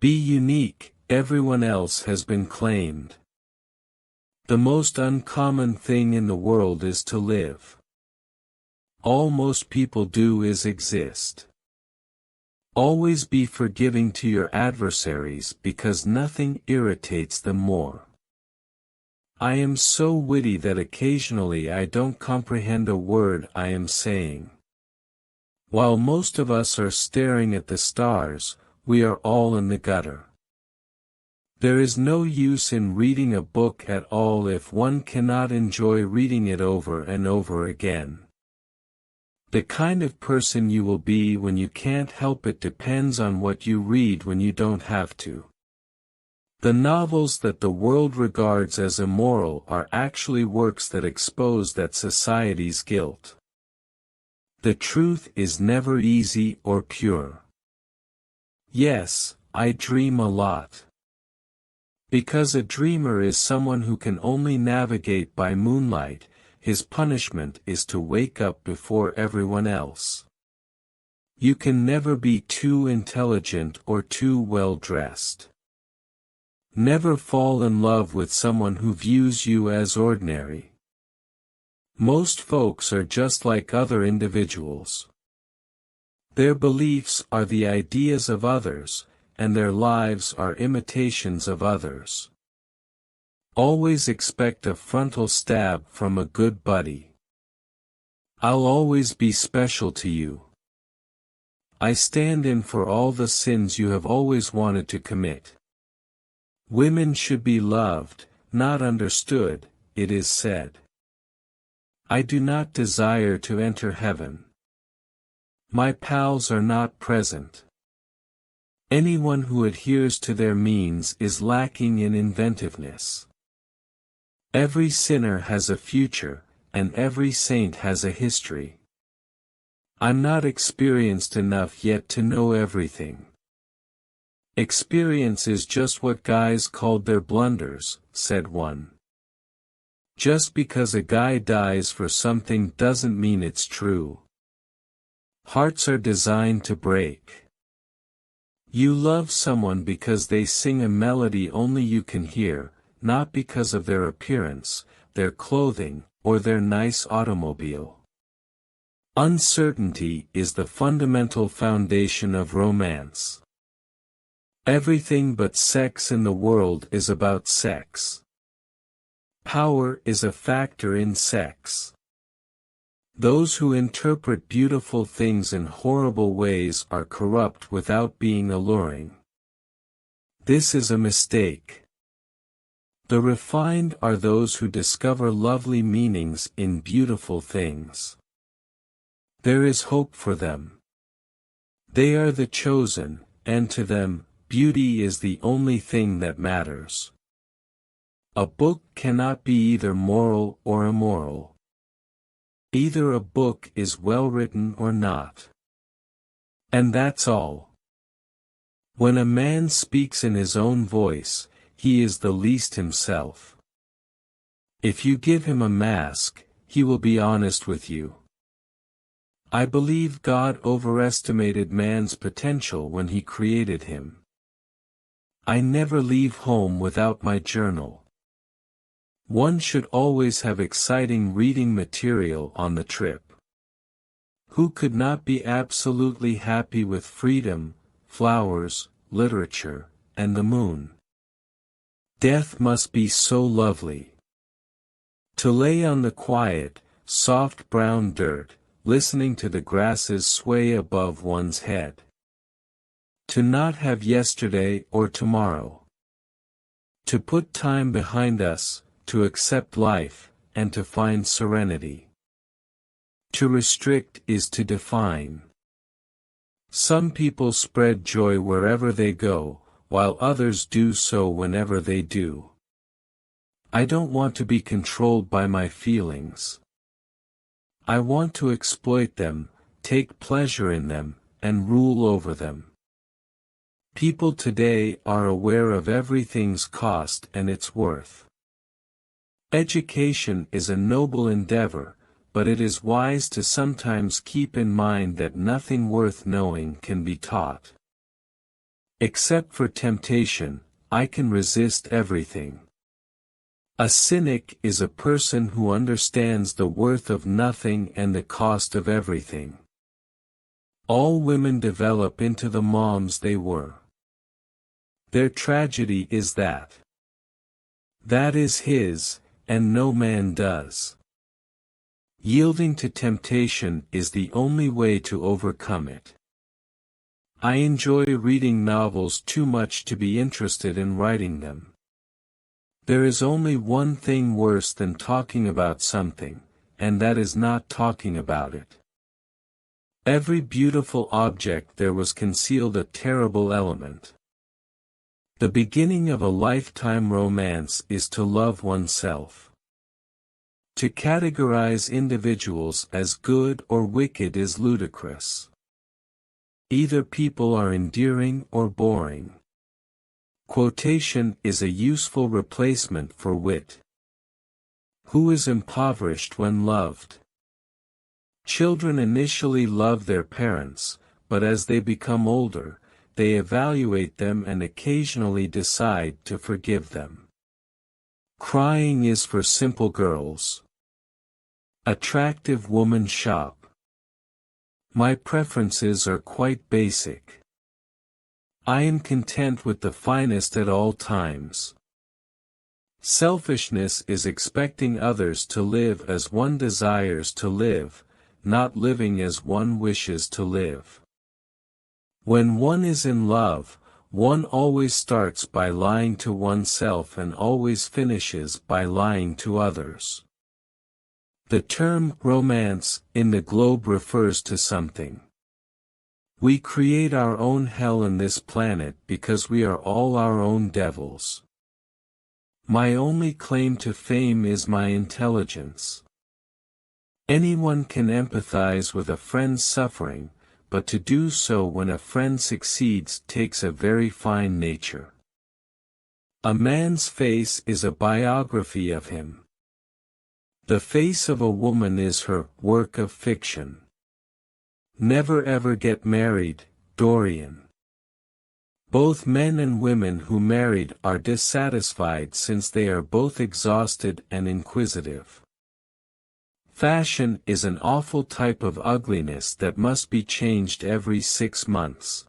Be unique, everyone else has been claimed. The most uncommon thing in the world is to live. All most people do is exist. Always be forgiving to your adversaries because nothing irritates them more. I am so witty that occasionally I don't comprehend a word I am saying. While most of us are staring at the stars, we are all in the gutter. There is no use in reading a book at all if one cannot enjoy reading it over and over again. The kind of person you will be when you can't help it depends on what you read when you don't have to. The novels that the world regards as immoral are actually works that expose that society's guilt. The truth is never easy or pure. Yes, I dream a lot. Because a dreamer is someone who can only navigate by moonlight, his punishment is to wake up before everyone else. You can never be too intelligent or too well dressed. Never fall in love with someone who views you as ordinary. Most folks are just like other individuals. Their beliefs are the ideas of others, and their lives are imitations of others. Always expect a frontal stab from a good buddy. I'll always be special to you. I stand in for all the sins you have always wanted to commit. Women should be loved, not understood, it is said. I do not desire to enter heaven. My pals are not present. Anyone who adheres to their means is lacking in inventiveness. Every sinner has a future, and every saint has a history. I'm not experienced enough yet to know everything. Experience is just what guys called their blunders, said one. Just because a guy dies for something doesn't mean it's true. Hearts are designed to break. You love someone because they sing a melody only you can hear, not because of their appearance, their clothing, or their nice automobile. Uncertainty is the fundamental foundation of romance. Everything but sex in the world is about sex. Power is a factor in sex. Those who interpret beautiful things in horrible ways are corrupt without being alluring. This is a mistake. The refined are those who discover lovely meanings in beautiful things. There is hope for them. They are the chosen, and to them, beauty is the only thing that matters. A book cannot be either moral or immoral. Either a book is well written or not. And that's all. When a man speaks in his own voice, he is the least himself. If you give him a mask, he will be honest with you. I believe God overestimated man's potential when he created him. I never leave home without my journal. One should always have exciting reading material on the trip. Who could not be absolutely happy with freedom, flowers, literature, and the moon? Death must be so lovely. To lay on the quiet, soft brown dirt, listening to the grasses sway above one's head. To not have yesterday or tomorrow. To put time behind us, to accept life, and to find serenity. To restrict is to define. Some people spread joy wherever they go, while others do so whenever they do. I don't want to be controlled by my feelings. I want to exploit them, take pleasure in them, and rule over them. People today are aware of everything's cost and its worth. Education is a noble endeavor, but it is wise to sometimes keep in mind that nothing worth knowing can be taught. Except for temptation, I can resist everything. A cynic is a person who understands the worth of nothing and the cost of everything. All women develop into the moms they were. Their tragedy is that is his, and no man does. Yielding to temptation is the only way to overcome it. I enjoy reading novels too much to be interested in writing them. There is only one thing worse than talking about something, and that is not talking about it. Every beautiful object there was concealed a terrible element. The beginning of a lifetime romance is to love oneself. To categorize individuals as good or wicked is ludicrous. Either people are endearing or boring. Quotation is a useful replacement for wit. Who is impoverished when loved? Children initially love their parents, but as they become older, they evaluate them and occasionally decide to forgive them. Crying is for simple girls. Attractive woman shop. My preferences are quite basic. I am content with the finest at all times. Selfishness is expecting others to live as one desires to live, not living as one wishes to live. When one is in love, one always starts by lying to oneself and always finishes by lying to others. The term romance in the globe refers to something. We create our own hell in this planet because we are all our own devils. My only claim to fame is my intelligence. Anyone can empathize with a friend's suffering, but to do so when a friend succeeds takes a very fine nature. A man's face is a biography of him. The face of a woman is her work of fiction. Never ever get married, Dorian. Both men and women who married are dissatisfied since they are both exhausted and inquisitive. Fashion is an awful type of ugliness that must be changed every 6 months.